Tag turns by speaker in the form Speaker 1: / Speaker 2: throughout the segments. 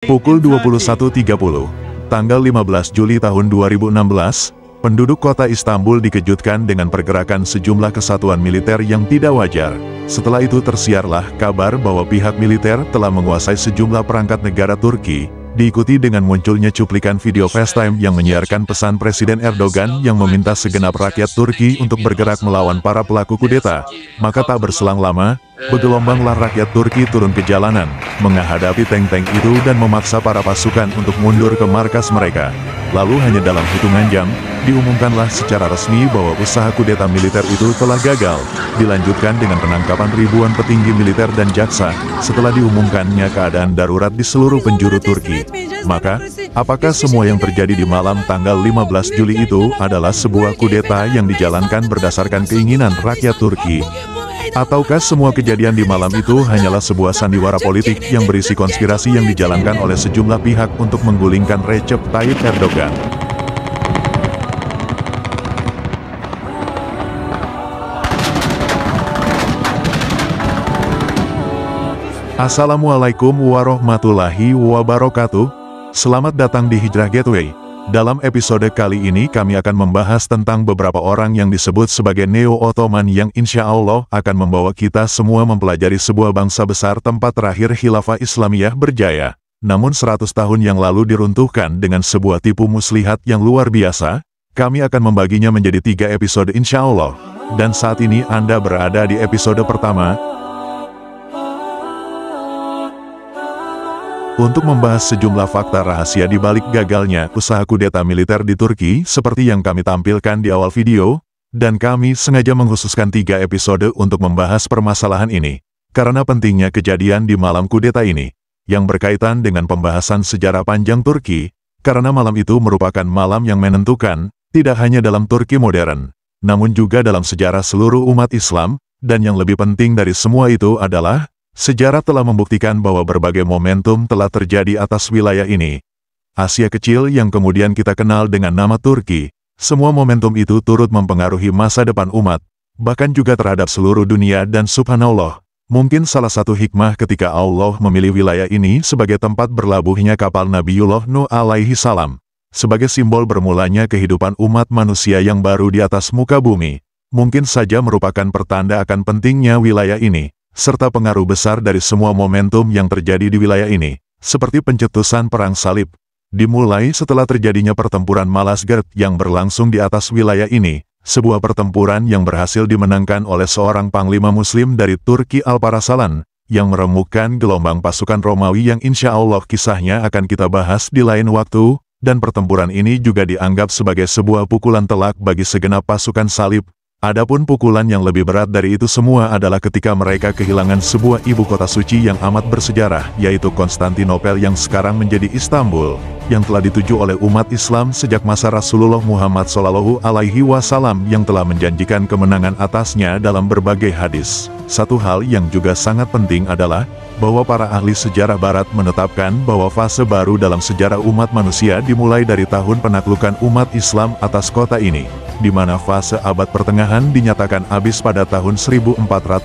Speaker 1: Pukul 21.30, tanggal 15 Juli tahun 2016, penduduk kota Istanbul dikejutkan dengan pergerakan sejumlah kesatuan militer yang tidak wajar. Setelah itu tersiarlah kabar bahwa pihak militer telah menguasai sejumlah perangkat negara Turki, diikuti dengan munculnya cuplikan video FaceTime yang menyiarkan pesan Presiden Erdogan yang meminta segenap rakyat Turki untuk bergerak melawan para pelaku kudeta. Maka tak berselang lama, bergelombanglah rakyat Turki turun ke jalanan, menghadapi tank-tank itu dan memaksa para pasukan untuk mundur ke markas mereka. Lalu hanya dalam hitungan jam, diumumkanlah secara resmi bahwa usaha kudeta militer itu telah gagal, dilanjutkan dengan penangkapan ribuan petinggi militer dan jaksa, setelah diumumkannya keadaan darurat di seluruh penjuru Turki. Maka, apakah semua yang terjadi di malam tanggal 15 Juli itu adalah sebuah kudeta yang dijalankan berdasarkan keinginan rakyat Turki? Ataukah semua kejadian di malam itu hanyalah sebuah sandiwara politik yang berisi konspirasi yang dijalankan oleh sejumlah pihak untuk menggulingkan Recep Tayyip Erdogan? Assalamualaikum warahmatullahi wabarakatuh. Selamat datang di Hijrah Gateway. Dalam episode kali ini kami akan membahas tentang beberapa orang yang disebut sebagai Neo-Ottoman yang insya Allah akan membawa kita semua mempelajari sebuah bangsa besar tempat terakhir Khilafah Islamiyah berjaya. Namun 100 tahun yang lalu diruntuhkan dengan sebuah tipu muslihat yang luar biasa. Kami akan membaginya menjadi 3 episode insya Allah. Dan saat ini Anda berada di episode pertama. Untuk membahas sejumlah fakta rahasia di balik gagalnya usaha kudeta militer di Turki seperti yang kami tampilkan di awal video, dan kami sengaja mengkhususkan 3 episode untuk membahas permasalahan ini, karena pentingnya kejadian di malam kudeta ini, yang berkaitan dengan pembahasan sejarah panjang Turki, karena malam itu merupakan malam yang menentukan, tidak hanya dalam Turki modern, namun juga dalam sejarah seluruh umat Islam, dan yang lebih penting dari semua itu adalah, sejarah telah membuktikan bahwa berbagai momentum telah terjadi atas wilayah ini. Asia Kecil yang kemudian kita kenal dengan nama Turki, semua momentum itu turut mempengaruhi masa depan umat, bahkan juga terhadap seluruh dunia dan subhanallah. Mungkin salah satu hikmah ketika Allah memilih wilayah ini sebagai tempat berlabuhnya kapal Nabiullah Nuh alaihi salam, sebagai simbol bermulanya kehidupan umat manusia yang baru di atas muka bumi, mungkin saja merupakan pertanda akan pentingnya wilayah ini, serta pengaruh besar dari semua momentum yang terjadi di wilayah ini, seperti pencetusan Perang Salib, dimulai setelah terjadinya pertempuran Malazgirt yang berlangsung di atas wilayah ini, sebuah pertempuran yang berhasil dimenangkan oleh seorang panglima muslim dari Turki Alparslan, yang meremukkan gelombang pasukan Romawi yang insya Allah kisahnya akan kita bahas di lain waktu, dan pertempuran ini juga dianggap sebagai sebuah pukulan telak bagi segenap pasukan salib. Adapun pukulan yang lebih berat dari itu semua adalah ketika mereka kehilangan sebuah ibu kota suci yang amat bersejarah, yaitu Konstantinopel yang sekarang menjadi Istanbul, yang telah dituju oleh umat Islam sejak masa Rasulullah Muhammad SAW yang telah menjanjikan kemenangan atasnya dalam berbagai hadis. Satu hal yang juga sangat penting adalah, bahwa para ahli sejarah barat menetapkan bahwa fase baru dalam sejarah umat manusia dimulai dari tahun penaklukan umat Islam atas kota ini, di mana fase abad pertengahan dinyatakan habis pada tahun 1453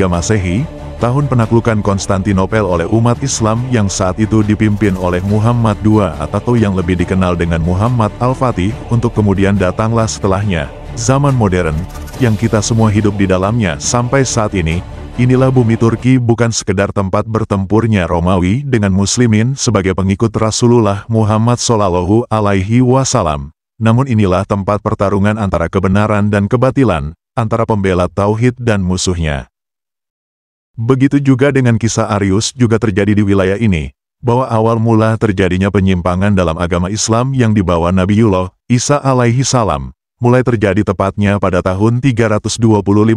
Speaker 1: Masehi, tahun penaklukan Konstantinopel oleh umat Islam yang saat itu dipimpin oleh Muhammad II atau yang lebih dikenal dengan Muhammad Al-Fatih, untuk kemudian datanglah setelahnya, zaman modern, yang kita semua hidup di dalamnya sampai saat ini. Inilah bumi Turki bukan sekedar tempat bertempurnya Romawi dengan Muslimin sebagai pengikut Rasulullah Muhammad SAW. Namun inilah tempat pertarungan antara kebenaran dan kebatilan, antara pembela tauhid dan musuhnya. Begitu juga dengan kisah Arius juga terjadi di wilayah ini, bahwa awal mula terjadinya penyimpangan dalam agama Islam yang dibawa Nabiullah Isa alaihi salam, mulai terjadi tepatnya pada tahun 325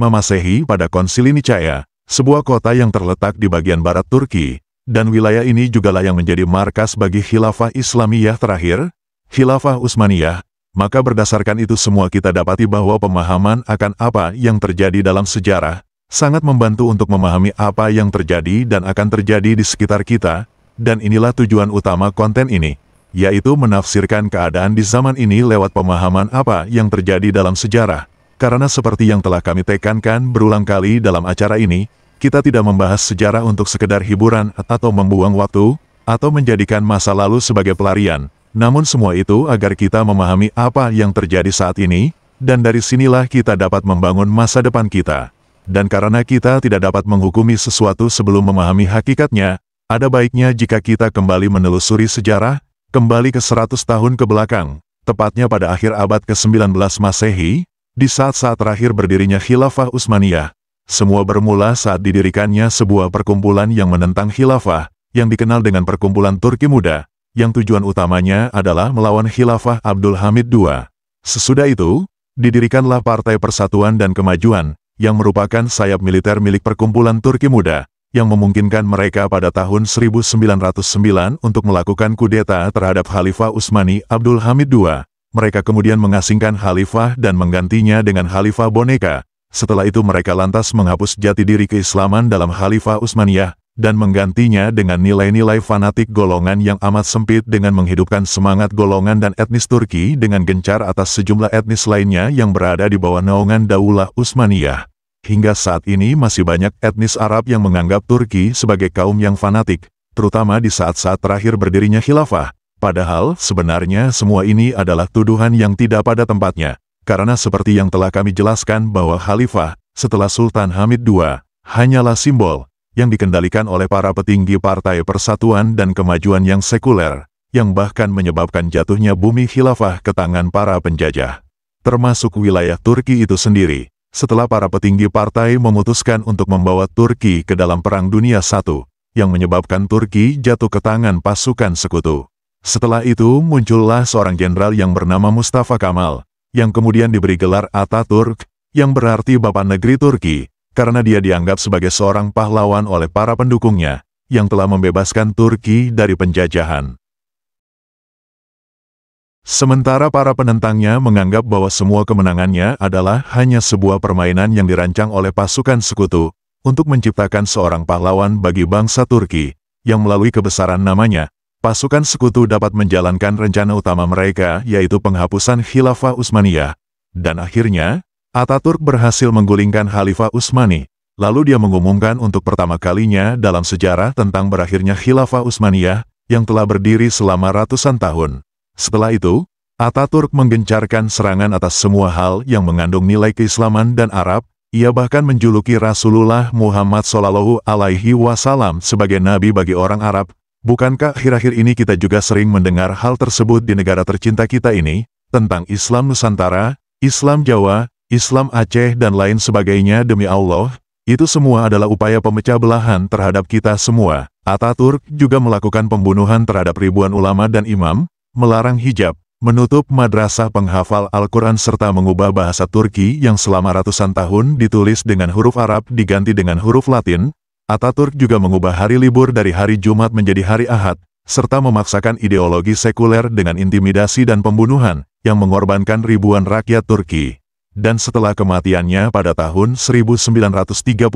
Speaker 1: Masehi pada Konsili Nicea, sebuah kota yang terletak di bagian barat Turki, dan wilayah ini jugalah yang menjadi markas bagi Khilafah Islamiyah terakhir, Khilafah Utsmaniyah. Maka berdasarkan itu semua kita dapati bahwa pemahaman akan apa yang terjadi dalam sejarah, sangat membantu untuk memahami apa yang terjadi dan akan terjadi di sekitar kita, dan inilah tujuan utama konten ini, yaitu menafsirkan keadaan di zaman ini lewat pemahaman apa yang terjadi dalam sejarah. Karena seperti yang telah kami tekankan berulang kali dalam acara ini, kita tidak membahas sejarah untuk sekedar hiburan atau membuang waktu, atau menjadikan masa lalu sebagai pelarian. Namun semua itu agar kita memahami apa yang terjadi saat ini, dan dari sinilah kita dapat membangun masa depan kita. Dan karena kita tidak dapat menghukumi sesuatu sebelum memahami hakikatnya, ada baiknya jika kita kembali menelusuri sejarah, kembali ke 100 tahun ke belakang, tepatnya pada akhir abad ke-19 Masehi, di saat-saat terakhir berdirinya Khilafah Utsmaniyah. Semua bermula saat didirikannya sebuah perkumpulan yang menentang khilafah, yang dikenal dengan Perkumpulan Turki Muda, yang tujuan utamanya adalah melawan Khilafah Abdul Hamid II. Sesudah itu, didirikanlah Partai Persatuan dan Kemajuan, yang merupakan sayap militer milik Perkumpulan Turki Muda, yang memungkinkan mereka pada tahun 1909 untuk melakukan kudeta terhadap Khalifah Utsmani Abdul Hamid II. Mereka kemudian mengasingkan Khalifah dan menggantinya dengan Khalifah Boneka. Setelah itu mereka lantas menghapus jati diri keislaman dalam Khalifah Utsmaniyah, dan menggantinya dengan nilai-nilai fanatik golongan yang amat sempit dengan menghidupkan semangat golongan dan etnis Turki dengan gencar atas sejumlah etnis lainnya yang berada di bawah naungan Daulah Utsmaniyah. Hingga saat ini masih banyak etnis Arab yang menganggap Turki sebagai kaum yang fanatik, terutama di saat-saat terakhir berdirinya khilafah. Padahal sebenarnya semua ini adalah tuduhan yang tidak pada tempatnya, karena seperti yang telah kami jelaskan bahwa khalifah, setelah Sultan Hamid II, hanyalah simbol yang dikendalikan oleh para petinggi Partai Persatuan dan Kemajuan yang sekuler, yang bahkan menyebabkan jatuhnya bumi khilafah ke tangan para penjajah, termasuk wilayah Turki itu sendiri, setelah para petinggi partai memutuskan untuk membawa Turki ke dalam Perang Dunia I, yang menyebabkan Turki jatuh ke tangan pasukan sekutu. Setelah itu muncullah seorang jenderal yang bernama Mustafa Kamal, yang kemudian diberi gelar Ataturk, yang berarti Bapak Negeri Turki, karena dia dianggap sebagai seorang pahlawan oleh para pendukungnya, yang telah membebaskan Turki dari penjajahan. Sementara para penentangnya menganggap bahwa semua kemenangannya adalah hanya sebuah permainan yang dirancang oleh pasukan sekutu, untuk menciptakan seorang pahlawan bagi bangsa Turki, yang melalui kebesaran namanya, pasukan sekutu dapat menjalankan rencana utama mereka yaitu penghapusan Khilafah Utsmaniyah. Dan akhirnya, Ataturk berhasil menggulingkan Khalifah Utsmani, lalu dia mengumumkan untuk pertama kalinya dalam sejarah tentang berakhirnya Khilafah Utsmaniyah, yang telah berdiri selama ratusan tahun. Setelah itu, Ataturk menggencarkan serangan atas semua hal yang mengandung nilai keislaman dan Arab. Ia bahkan menjuluki Rasulullah Muhammad SAW sebagai nabi bagi orang Arab. Bukankah akhir-akhir ini kita juga sering mendengar hal tersebut di negara tercinta kita ini, tentang Islam Nusantara, Islam Jawa, Islam Aceh dan lain sebagainya? Demi Allah, itu semua adalah upaya pemecah belahan terhadap kita semua. Ataturk juga melakukan pembunuhan terhadap ribuan ulama dan imam, melarang hijab, menutup madrasah penghafal Al-Quran serta mengubah bahasa Turki yang selama ratusan tahun ditulis dengan huruf Arab diganti dengan huruf Latin. Ataturk juga mengubah hari libur dari hari Jumat menjadi hari Ahad, serta memaksakan ideologi sekuler dengan intimidasi dan pembunuhan, yang mengorbankan ribuan rakyat Turki. Dan setelah kematiannya pada tahun 1938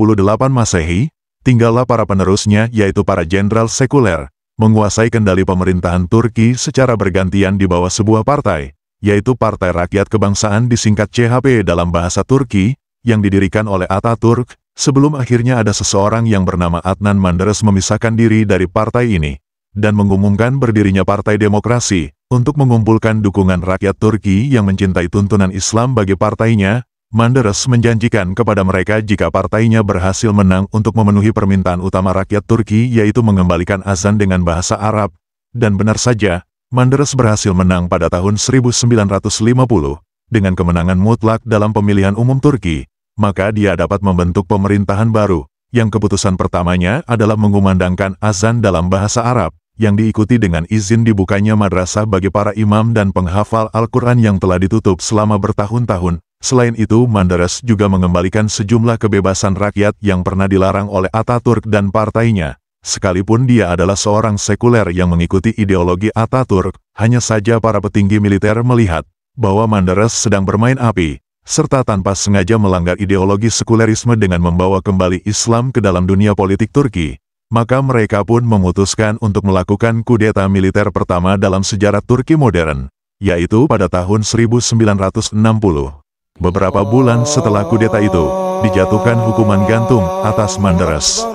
Speaker 1: Masehi, tinggallah para penerusnya yaitu para jenderal sekuler, menguasai kendali pemerintahan Turki secara bergantian di bawah sebuah partai, yaitu Partai Rakyat Kebangsaan disingkat CHP dalam bahasa Turki, yang didirikan oleh Ataturk, sebelum akhirnya ada seseorang yang bernama Adnan Menderes memisahkan diri dari partai ini, dan mengumumkan berdirinya Partai Demokrasi, untuk mengumpulkan dukungan rakyat Turki yang mencintai tuntunan Islam bagi partainya. Menderes menjanjikan kepada mereka jika partainya berhasil menang untuk memenuhi permintaan utama rakyat Turki yaitu mengembalikan azan dengan bahasa Arab. Dan benar saja, Menderes berhasil menang pada tahun 1950, dengan kemenangan mutlak dalam pemilihan umum Turki. Maka dia dapat membentuk pemerintahan baru, yang keputusan pertamanya adalah mengumandangkan azan dalam bahasa Arab, yang diikuti dengan izin dibukanya madrasah bagi para imam dan penghafal Al-Quran yang telah ditutup selama bertahun-tahun. Selain itu, Menderes juga mengembalikan sejumlah kebebasan rakyat yang pernah dilarang oleh Ataturk dan partainya. Sekalipun dia adalah seorang sekuler yang mengikuti ideologi Ataturk, hanya saja para petinggi militer melihat bahwa Menderes sedang bermain api, serta tanpa sengaja melanggar ideologi sekulerisme dengan membawa kembali Islam ke dalam dunia politik Turki. Maka mereka pun memutuskan untuk melakukan kudeta militer pertama dalam sejarah Turki modern, yaitu pada tahun 1960. Beberapa bulan setelah kudeta itu, dijatuhkan hukuman gantung atas Menderes.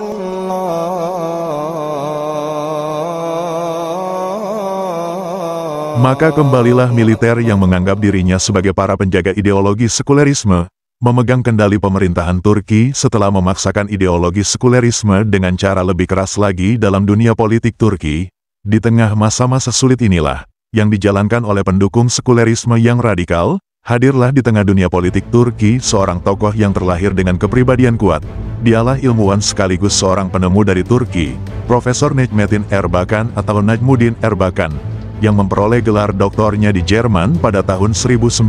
Speaker 1: Maka kembalilah militer yang menganggap dirinya sebagai para penjaga ideologi sekulerisme, memegang kendali pemerintahan Turki setelah memaksakan ideologi sekulerisme dengan cara lebih keras lagi dalam dunia politik Turki. Di tengah masa-masa sulit inilah, yang dijalankan oleh pendukung sekulerisme yang radikal, hadirlah di tengah dunia politik Turki seorang tokoh yang terlahir dengan kepribadian kuat. Dialah ilmuwan sekaligus seorang penemu dari Turki, Profesor Necmettin Erbakan atau Najmuddin Erbakan, yang memperoleh gelar doktornya di Jerman pada tahun 1956.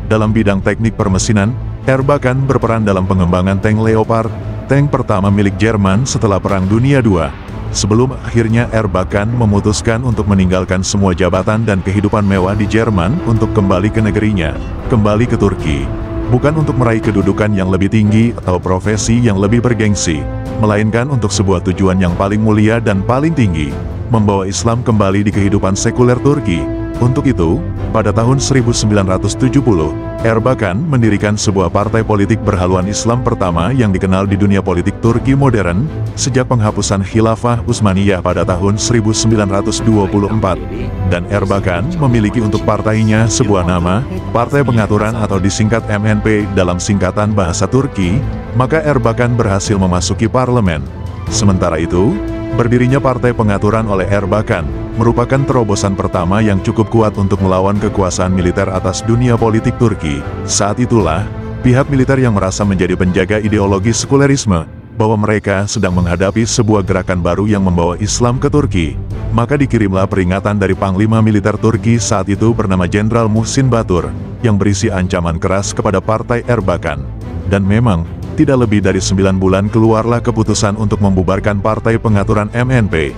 Speaker 1: Dalam bidang teknik permesinan, Erbakan berperan dalam pengembangan tank Leopard, tank pertama milik Jerman setelah Perang Dunia II. Sebelum akhirnya Erbakan memutuskan untuk meninggalkan semua jabatan dan kehidupan mewah di Jerman untuk kembali ke negerinya, kembali ke Turki. Bukan untuk meraih kedudukan yang lebih tinggi atau profesi yang lebih bergengsi, melainkan untuk sebuah tujuan yang paling mulia dan paling tinggi, membawa Islam kembali di kehidupan sekuler Turki. Untuk itu, pada tahun 1970, Erbakan mendirikan sebuah partai politik berhaluan Islam pertama yang dikenal di dunia politik Turki modern, sejak penghapusan Khilafah Utsmaniyah pada tahun 1924, dan Erbakan memiliki untuk partainya sebuah nama, Partai Pengaturan atau disingkat MNP dalam singkatan bahasa Turki. Maka Erbakan berhasil memasuki parlemen. Sementara itu, berdirinya Partai Pengaturan oleh Erbakan merupakan terobosan pertama yang cukup kuat untuk melawan kekuasaan militer atas dunia politik Turki. Saat itulah, pihak militer yang merasa menjadi penjaga ideologi sekulerisme, bahwa mereka sedang menghadapi sebuah gerakan baru yang membawa Islam ke Turki. Maka dikirimlah peringatan dari Panglima Militer Turki saat itu bernama Jenderal Muhsin Batur, yang berisi ancaman keras kepada Partai Erbakan. Dan memang, tidak lebih dari 9 bulan keluarlah keputusan untuk membubarkan Partai Pengaturan MNP.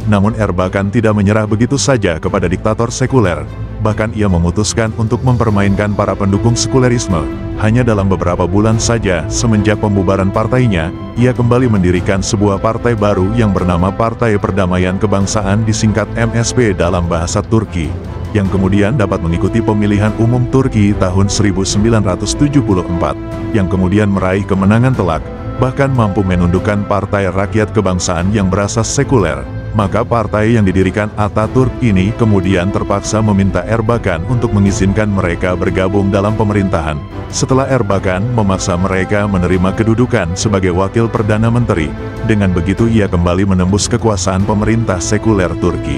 Speaker 1: Namun Erbakan tidak menyerah begitu saja kepada diktator sekuler. Bahkan ia memutuskan untuk mempermainkan para pendukung sekulerisme. Hanya dalam beberapa bulan saja semenjak pembubaran partainya, ia kembali mendirikan sebuah partai baru yang bernama Partai Perdamaian Kebangsaan disingkat MSP dalam bahasa Turki, yang kemudian dapat mengikuti pemilihan umum Turki tahun 1974, yang kemudian meraih kemenangan telak, bahkan mampu menundukkan Partai Rakyat Kebangsaan yang berasas sekuler. Maka partai yang didirikan Ataturk ini kemudian terpaksa meminta Erbakan untuk mengizinkan mereka bergabung dalam pemerintahan. Setelah Erbakan memaksa mereka menerima kedudukan sebagai wakil Perdana Menteri, dengan begitu ia kembali menembus kekuasaan pemerintah sekuler Turki.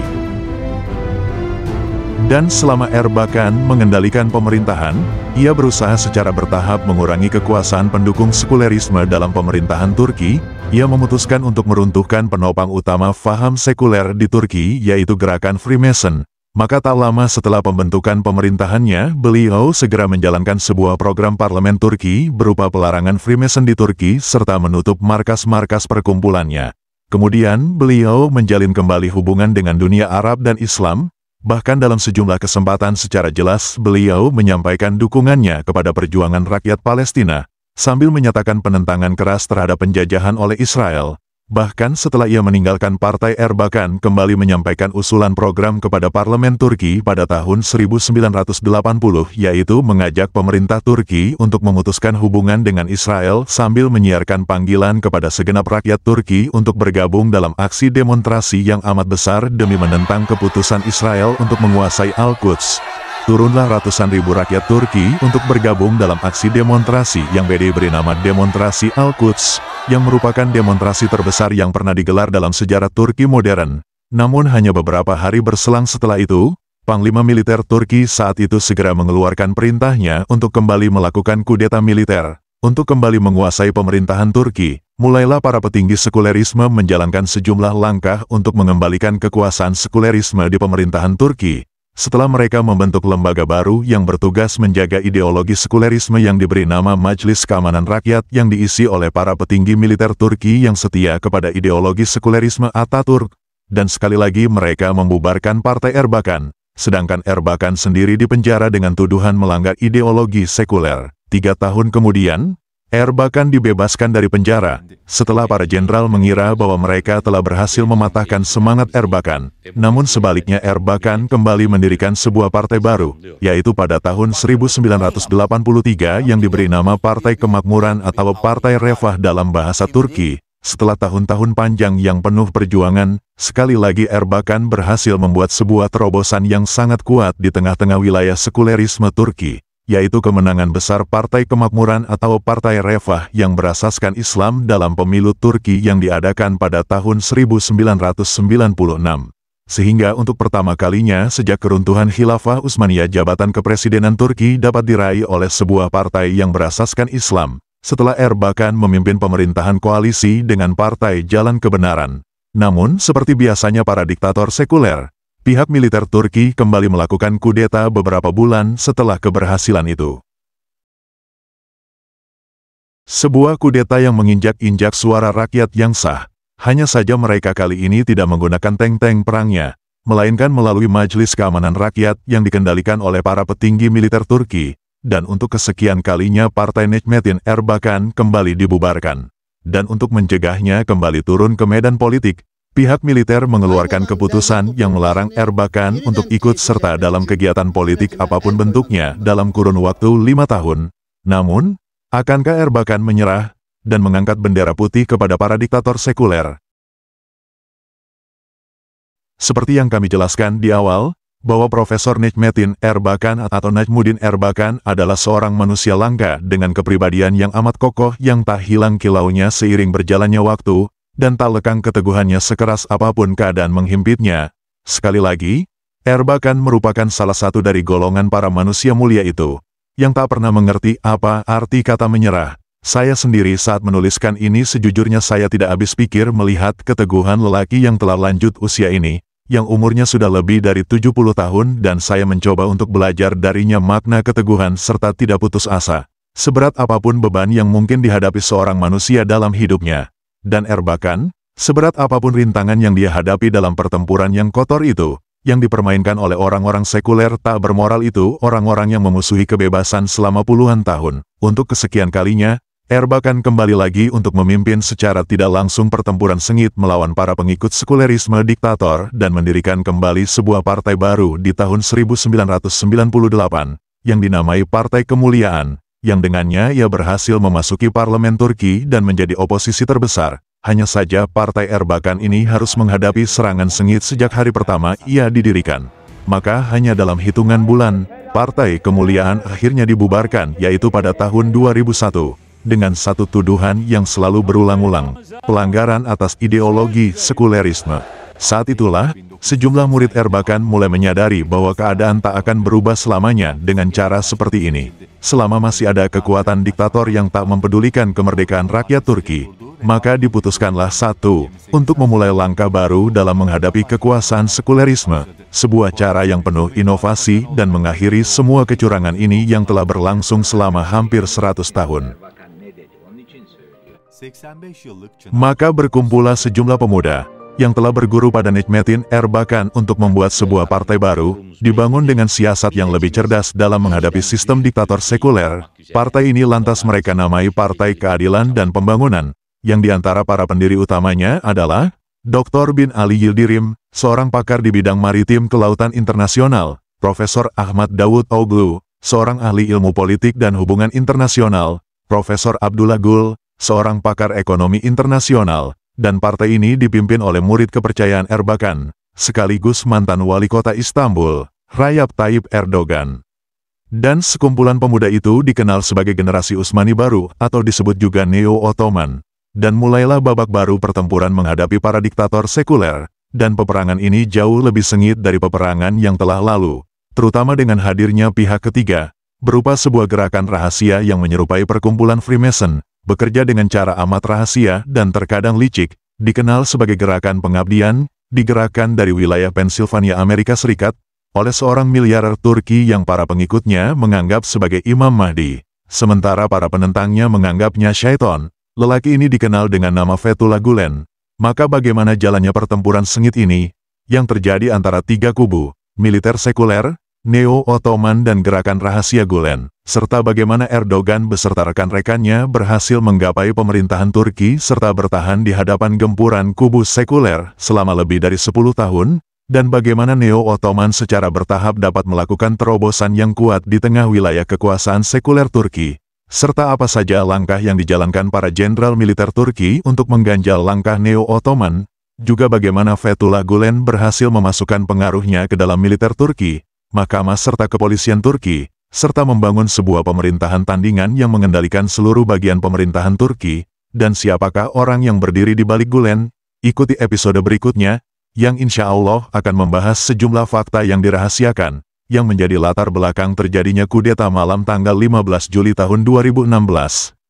Speaker 1: Dan selama Erbakan mengendalikan pemerintahan, ia berusaha secara bertahap mengurangi kekuasaan pendukung sekulerisme dalam pemerintahan Turki. Ia memutuskan untuk meruntuhkan penopang utama faham sekuler di Turki, yaitu gerakan Freemason. Maka tak lama setelah pembentukan pemerintahannya, beliau segera menjalankan sebuah program parlemen Turki berupa pelarangan Freemason di Turki serta menutup markas-markas perkumpulannya. Kemudian, beliau menjalin kembali hubungan dengan dunia Arab dan Islam. Bahkan dalam sejumlah kesempatan secara jelas beliau menyampaikan dukungannya kepada perjuangan rakyat Palestina, sambil menyatakan penentangan keras terhadap penjajahan oleh Israel. Bahkan setelah ia meninggalkan partai Erbakan kembali menyampaikan usulan program kepada parlemen Turki pada tahun 1980, yaitu mengajak pemerintah Turki untuk memutuskan hubungan dengan Israel sambil menyiarkan panggilan kepada segenap rakyat Turki untuk bergabung dalam aksi demonstrasi yang amat besar demi menentang keputusan Israel untuk menguasai Al-Quds. Turunlah ratusan ribu rakyat Turki untuk bergabung dalam aksi demonstrasi yang diberi nama Demonstrasi Al-Quds, yang merupakan demonstrasi terbesar yang pernah digelar dalam sejarah Turki modern. Namun hanya beberapa hari berselang setelah itu, Panglima Militer Turki saat itu segera mengeluarkan perintahnya untuk kembali melakukan kudeta militer, untuk kembali menguasai pemerintahan Turki. Mulailah para petinggi sekulerisme menjalankan sejumlah langkah untuk mengembalikan kekuasaan sekulerisme di pemerintahan Turki. Setelah mereka membentuk lembaga baru yang bertugas menjaga ideologi sekulerisme yang diberi nama Majelis Keamanan Rakyat yang diisi oleh para petinggi militer Turki yang setia kepada ideologi sekulerisme Ataturk, dan sekali lagi mereka membubarkan Partai Erbakan, sedangkan Erbakan sendiri dipenjara dengan tuduhan melanggar ideologi sekuler. 3 tahun kemudian, Erbakan dibebaskan dari penjara, setelah para jenderal mengira bahwa mereka telah berhasil mematahkan semangat Erbakan. Namun sebaliknya Erbakan kembali mendirikan sebuah partai baru, yaitu pada tahun 1983 yang diberi nama Partai Kemakmuran atau Partai Refah dalam bahasa Turki. setelah tahun-tahun panjang yang penuh perjuangan, sekali lagi Erbakan berhasil membuat sebuah terobosan yang sangat kuat di tengah-tengah wilayah sekulerisme Turki, yaitu kemenangan besar Partai Kemakmuran atau Partai Refah yang berasaskan Islam dalam pemilu Turki yang diadakan pada tahun 1996. Sehingga untuk pertama kalinya sejak keruntuhan Khilafah Utsmaniyah jabatan kepresidenan Turki dapat diraih oleh sebuah partai yang berasaskan Islam, setelah Erbakan memimpin pemerintahan koalisi dengan Partai Jalan Kebenaran. Namun, seperti biasanya para diktator sekuler, pihak militer Turki kembali melakukan kudeta beberapa bulan setelah keberhasilan itu. Sebuah kudeta yang menginjak-injak suara rakyat yang sah. Hanya saja mereka kali ini tidak menggunakan tank-tank perangnya, melainkan melalui Majelis Keamanan Rakyat yang dikendalikan oleh para petinggi militer Turki, dan untuk kesekian kalinya Partai Necmettin Erbakan kembali dibubarkan. Dan untuk mencegahnya kembali turun ke medan politik, pihak militer mengeluarkan keputusan yang melarang Erbakan untuk ikut serta dalam kegiatan politik apapun bentuknya dalam kurun waktu 5 tahun. Namun, akankah Erbakan menyerah dan mengangkat bendera putih kepada para diktator sekuler? Seperti yang kami jelaskan di awal, bahwa Profesor Necmettin Erbakan atau Najmuddin Erbakan adalah seorang manusia langka dengan kepribadian yang amat kokoh yang tak hilang kilaunya seiring berjalannya waktu, dan tak lekang keteguhannya sekeras apapun keadaan menghimpitnya. Sekali lagi, Erbakan merupakan salah satu dari golongan para manusia mulia itu, yang tak pernah mengerti apa arti kata menyerah. Saya sendiri saat menuliskan ini sejujurnya saya tidak habis pikir melihat keteguhan lelaki yang telah lanjut usia ini, yang umurnya sudah lebih dari 70 tahun dan saya mencoba untuk belajar darinya makna keteguhan serta tidak putus asa. Seberat apapun beban yang mungkin dihadapi seorang manusia dalam hidupnya. Dan Erbakan, seberat apapun rintangan yang dia hadapi dalam pertempuran yang kotor itu, yang dipermainkan oleh orang-orang sekuler tak bermoral itu, orang-orang yang memusuhi kebebasan selama puluhan tahun. Untuk kesekian kalinya, Erbakan kembali lagi untuk memimpin secara tidak langsung pertempuran sengit melawan para pengikut sekulerisme diktator dan mendirikan kembali sebuah partai baru di tahun 1998, yang dinamai Partai Kemuliaan, yang dengannya ia berhasil memasuki parlemen Turki dan menjadi oposisi terbesar. Hanya saja Partai Erbakan ini harus menghadapi serangan sengit sejak hari pertama ia didirikan. Maka hanya dalam hitungan bulan, Partai Kemuliaan akhirnya dibubarkan, yaitu pada tahun 2001. Dengan satu tuduhan yang selalu berulang-ulang, pelanggaran atas ideologi sekulerisme. Saat itulah, sejumlah murid Erbakan mulai menyadari bahwa keadaan tak akan berubah selamanya dengan cara seperti ini. Selama masih ada kekuatan diktator yang tak mempedulikan kemerdekaan rakyat Turki, maka diputuskanlah untuk memulai langkah baru dalam menghadapi kekuasaan sekulerisme, sebuah cara yang penuh inovasi dan mengakhiri semua kecurangan ini yang telah berlangsung selama hampir 100 tahun. Maka berkumpullah sejumlah pemuda yang telah berguru pada Necmettin Erbakan untuk membuat sebuah partai baru, dibangun dengan siasat yang lebih cerdas dalam menghadapi sistem diktator sekuler. Partai ini lantas mereka namai Partai Keadilan dan Pembangunan, yang diantara para pendiri utamanya adalah Dr. bin Ali Yildirim, seorang pakar di bidang maritim kelautan internasional, Profesor Ahmad Davud Oglu, seorang ahli ilmu politik dan hubungan internasional, Profesor Abdullah Gül, seorang pakar ekonomi internasional, dan partai ini dipimpin oleh murid kepercayaan Erbakan, sekaligus mantan wali kota Istanbul, Recep Tayyip Erdogan. Dan sekumpulan pemuda itu dikenal sebagai generasi Utsmani baru atau disebut juga Neo-Ottoman. Dan mulailah babak baru pertempuran menghadapi para diktator sekuler, dan peperangan ini jauh lebih sengit dari peperangan yang telah lalu, terutama dengan hadirnya pihak ketiga, berupa sebuah gerakan rahasia yang menyerupai perkumpulan Freemason, bekerja dengan cara amat rahasia dan terkadang licik, dikenal sebagai gerakan pengabdian, digerakkan dari wilayah Pennsylvania, Amerika Serikat, oleh seorang miliarder Turki yang para pengikutnya menganggap sebagai Imam Mahdi, sementara para penentangnya menganggapnya syaiton. Lelaki ini dikenal dengan nama Fethullah Gülen. Maka bagaimana jalannya pertempuran sengit ini, yang terjadi antara tiga kubu, militer sekuler, Neo-Ottoman dan gerakan rahasia Gülen, serta bagaimana Erdogan beserta rekan-rekannya berhasil menggapai pemerintahan Turki serta bertahan di hadapan gempuran kubu sekuler selama lebih dari 10 tahun, dan bagaimana Neo-Ottoman secara bertahap dapat melakukan terobosan yang kuat di tengah wilayah kekuasaan sekuler Turki. serta apa saja langkah yang dijalankan para jenderal militer Turki untuk mengganjal langkah Neo-Ottoman, juga bagaimana Fethullah Gulen berhasil memasukkan pengaruhnya ke dalam militer Turki, mahkamah serta kepolisian Turki, serta membangun sebuah pemerintahan tandingan yang mengendalikan seluruh bagian pemerintahan Turki, dan siapakah orang yang berdiri di balik Gulen. Ikuti episode berikutnya, yang insya Allah akan membahas sejumlah fakta yang dirahasiakan, yang menjadi latar belakang terjadinya kudeta malam tanggal 15 Juli tahun 2016,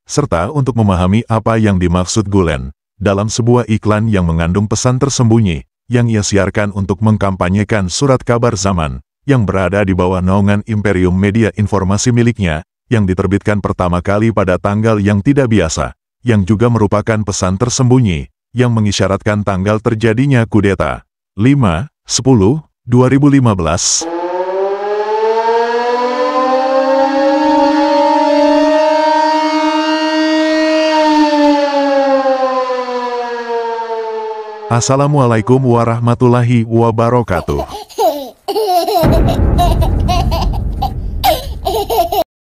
Speaker 1: serta untuk memahami apa yang dimaksud Gulen dalam sebuah iklan yang mengandung pesan tersembunyi, yang ia siarkan untuk mengkampanyekan surat kabar zaman, yang berada di bawah naungan Imperium Media Informasi miliknya, yang diterbitkan pertama kali pada tanggal yang tidak biasa, yang juga merupakan pesan tersembunyi, yang mengisyaratkan tanggal terjadinya kudeta. 5/10/2015. Assalamualaikum warahmatullahi wabarakatuh.